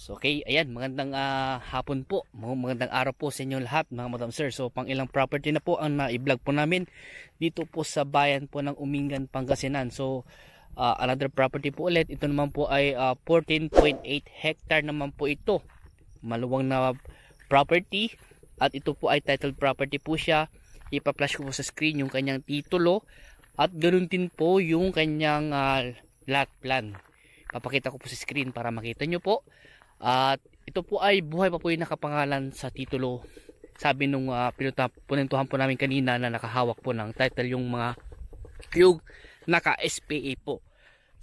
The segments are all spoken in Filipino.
So, okay, ayan, magandang hapon po, magandang araw po sa inyo lahat mga madam sir. So, pang ilang property na po ang na-vlog po namin dito po sa bayan po ng Umingan, Pangasinan. So, another property po ulit, ito naman po ay 14.8 hectare naman po ito. Maluwang na property at ito po ay titled property po siya. Ipa-flash ko po sa screen yung kanyang titulo at ganoon din po yung kanyang lot plan. Papakita ko po sa screen para makita nyo po. At ito po ay buhay pa po yung nakapangalan sa titulo. Sabi nung pinuntuhan po namin kanina na nakahawak po ng title yung naka-SPA po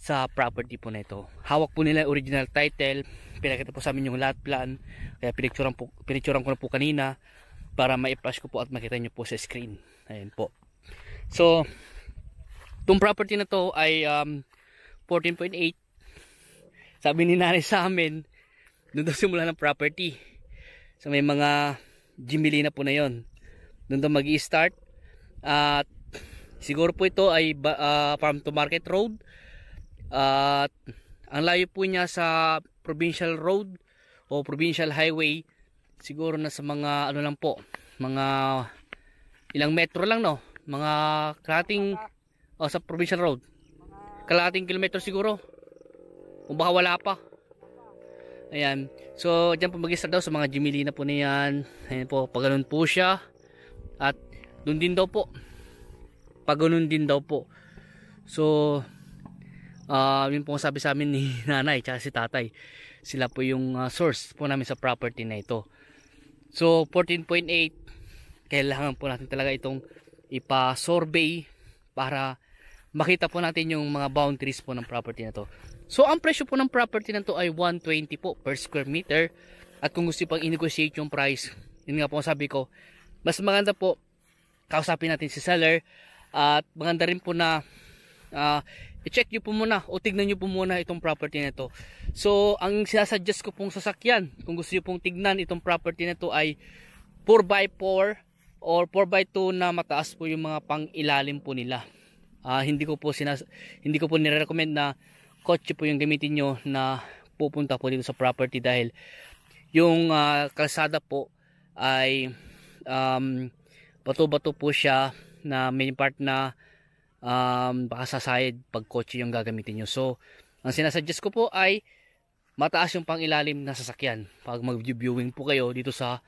sa property po na ito. Hawak po nila original title. Pinakita po sa amin yung lot plan. Kaya pinicturean ko na po kanina para ma-flash ko po at makita nyo po sa screen. Ayan po. So, itong property na to ay 14.8. Sabi ni nanay sa amin, doon daw simula ng property. So may mga Jimmy na po na yon. Doon daw mag-i-start. At siguro po ito ay farm to market road. At ang layo po niya sa provincial road o provincial highway. Siguro na sa mga ano lang po. Mga ilang metro lang no. Mga kalating sa provincial road. Kalating kilometro siguro. Kung baka wala pa. Ayan. So, dyan po mag-start daw sa mga Jimmy na po na yan. Ayan po, pag ganun po siya. At doon din daw po. Pag ganun din daw po. So, yun po sabi sa amin ni nanay tsaka si tatay. Sila po yung source po namin sa property na ito. So, 14.8. Kailangan po natin talaga itong ipa-survey para makita po natin yung mga boundaries po ng property na to. So, ang presyo po ng property na to ay 120 po per square meter. At kung gusto pang i-negotiate yung price, yun nga po sabi ko, mas maganda po, kausapin natin si seller. At maganda rin po na i-check nyo po muna o tignan nyo po muna itong property na to. So, ang sinasuggest ko pong sasakyan, kung gusto nyo pong tignan itong property na to ay 4x4 or 4x2 na mataas po yung mga pang-ilalim po nila. Hindi ko po nire-recommend na kotse po yung gamitin nyo na pupunta po dito sa property dahil yung kalsada po ay bato-bato po siya na may part na baka sasayad pag kotse yung gagamitin nyo. So, ang sinasuggest ko po ay mataas yung pangilalim na sasakyan pag mag-viewing po kayo dito sa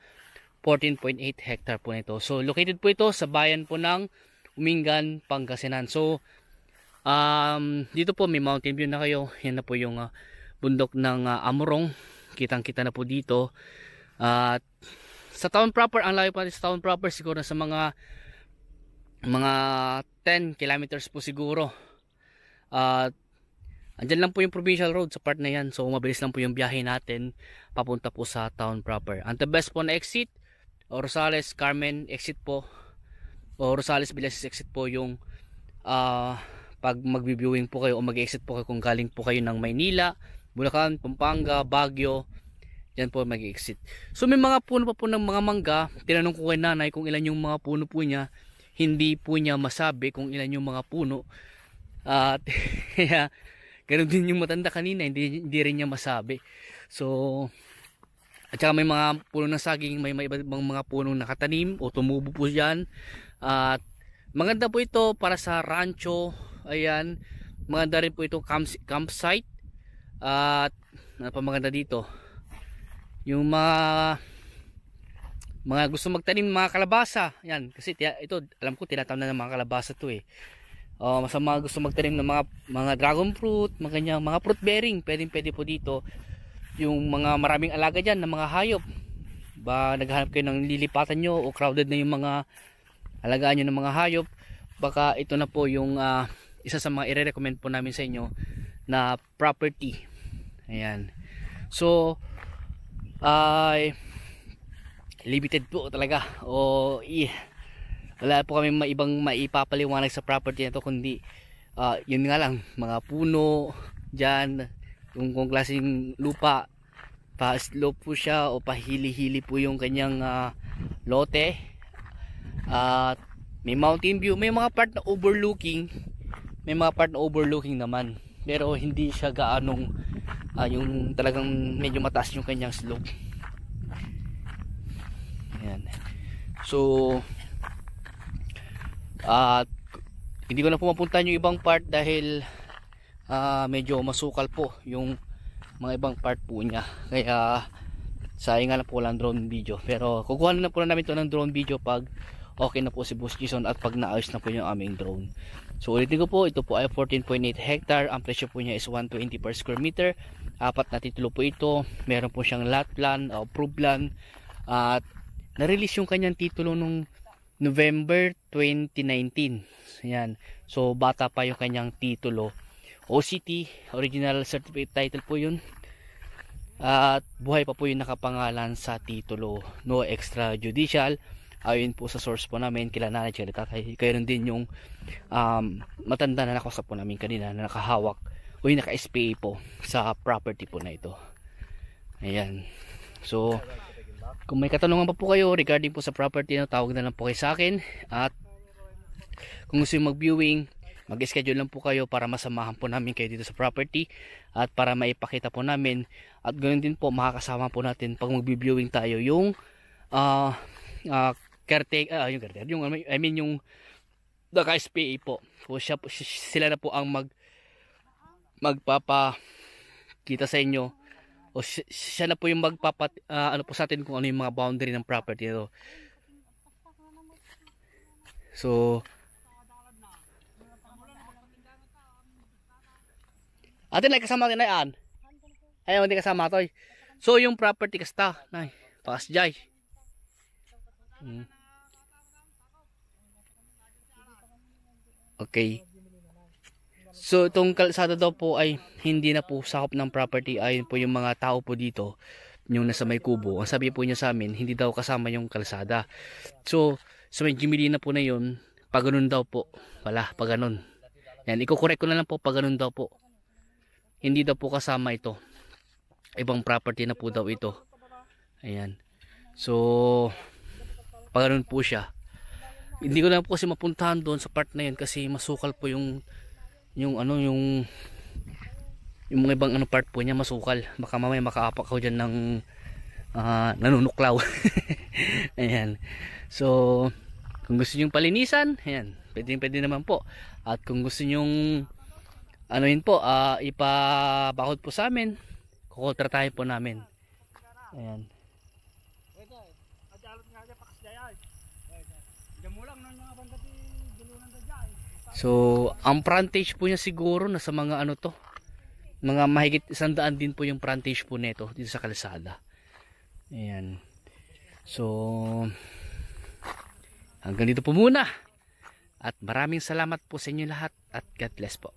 14.8 hectare po nito. So, located po ito sa bayan po ng Umingan, Pangasinan. So, dito po may mountain view na kayo. Yan na po yung bundok ng Amorong. Kitang-kita na po dito. At sa town proper, ang layo pa sa town proper siguro sa mga 10 kilometers po siguro. At andyan lang po yung provincial road sa part na yan. So mabilis lang po yung biyahe natin papunta po sa town proper. Ang the best po na exit o Rosales, Carmen exit po o Rosales, Villasis exit po yung pag mag-viewing po kayo o mag-exit po kayo kung galing po kayo ng Maynila, Bulacan, Pampanga, Baguio, yan po mag-exit. So may mga puno pa po ng mga mangga. Tinanong ko kay nanay kung ilan yung mga puno po niya. Hindi po niya masabi kung ilan yung mga puno. At ganun din yung matanda kanina, hindi rin niya masabi. So at saka may mga puno ng saging, may ibang mga punong nakatanim o tumubo po yan. At maganda po ito para sa rancho. Ayan, maganda rin po itong campsite. At ano pa maganda dito, yung mga gusto magtanim mga kalabasa. Yan, kasi ito alam ko tinatamnan ng mga kalabasa to eh. Mas mga gusto magtanim ng mga dragon fruit, mga fruit bearing, pwede po dito. Yung mga maraming alaga dyan ng mga hayop, ba naghahanap kayo ng lilipatan nyo o crowded na yung mga alagaan nyo ng mga hayop, baka ito na po yung isa sa mga i-recommend po namin sa inyo na property. Ayan. So limited po talaga wala po kami ibang maipapaliwanag sa property na to kundi yun nga lang, mga puno dyan, kung klaseng lupa, pa-slope po siya o pahili-hili po yung kanyang lote. At may mountain view, may mga part na overlooking naman, pero hindi siya gaanong yung talagang medyo mataas yung kanyang slope. Ayan. So hindi ko na po mapuntahan yung ibang part dahil medyo masukal po yung mga ibang part po niya, kaya sayang nga lang po lang drone video. Pero kukuha na po namin ito ng drone video pag okay na po si Boss Jason at pag naayos na po yung aming drone. So ulitin ko po, ito po ay 14.8 hectare. Ang presyo po niya is 120 per square meter. 4 na titulo po ito. Meron po siyang lot plan, approved plan, at na-release yung kanyang titulo nung November 2019. Ayan. So bata pa yung kanyang titulo. OCT, Original Certificate Title po yun. At buhay pa po yung nakapangalan sa titulo. No extrajudicial. Ayon po sa source po namin, kila nanay kay tatay, kayo din yung matanda na nakausap po namin kanina na nakahawak o yung naka-SPA po sa property po na ito. Ayan. So kung may katanungan pa po kayo regarding po sa property na, tawag na lang po kayo sa akin. At kung gusto yung mag-viewing, mag-schedule lang po kayo para masamahan po namin kayo dito sa property at para maipakita po namin. At ganoon din po, makakasama po natin pag mag-viewing tayo yung yung naka-SPA po. So sila na po ang magpapakita sa inyo, o siya na po yung ano po sa atin kung ano yung mga boundary ng property nito. So atin na kasama natin na yan. Ayaw hindi kasama to. So yung property kasta nay pasjay. Okay. So itong kalsada daw po ay hindi na po sakop ng property. Ayon po yung mga tao po dito, yung nasa may kubo. Ang sabi po niya sa amin, hindi daw kasama yung kalsada. So sa may Jimmy na po na yun, pag ganun daw po. Wala, pag ganun. Yan, i-correct ko na lang po, pag ganun daw po. Hindi daw po kasama ito. Ibang property na po daw ito. Ayan. So pag ganun po siya. Hindi ko na po kasi mapuntahan doon sa part na yun kasi masukal po yung mga ibang part po niya masukal. Baka mamaya makaapak ako dyan ng nanunuklaw. Ayan. So kung gusto nyo palinisan, ayan, pwede naman po. At kung gusto nyo ipabakod po sa amin, kukontratahin po namin. Ayan. So ang frontage po niya siguro nasa mga mga mahigit 100 din po yung frontage po nito dito sa kalsada. Ayan. So hanggang dito po muna. At maraming salamat po sa inyo lahat at God bless po.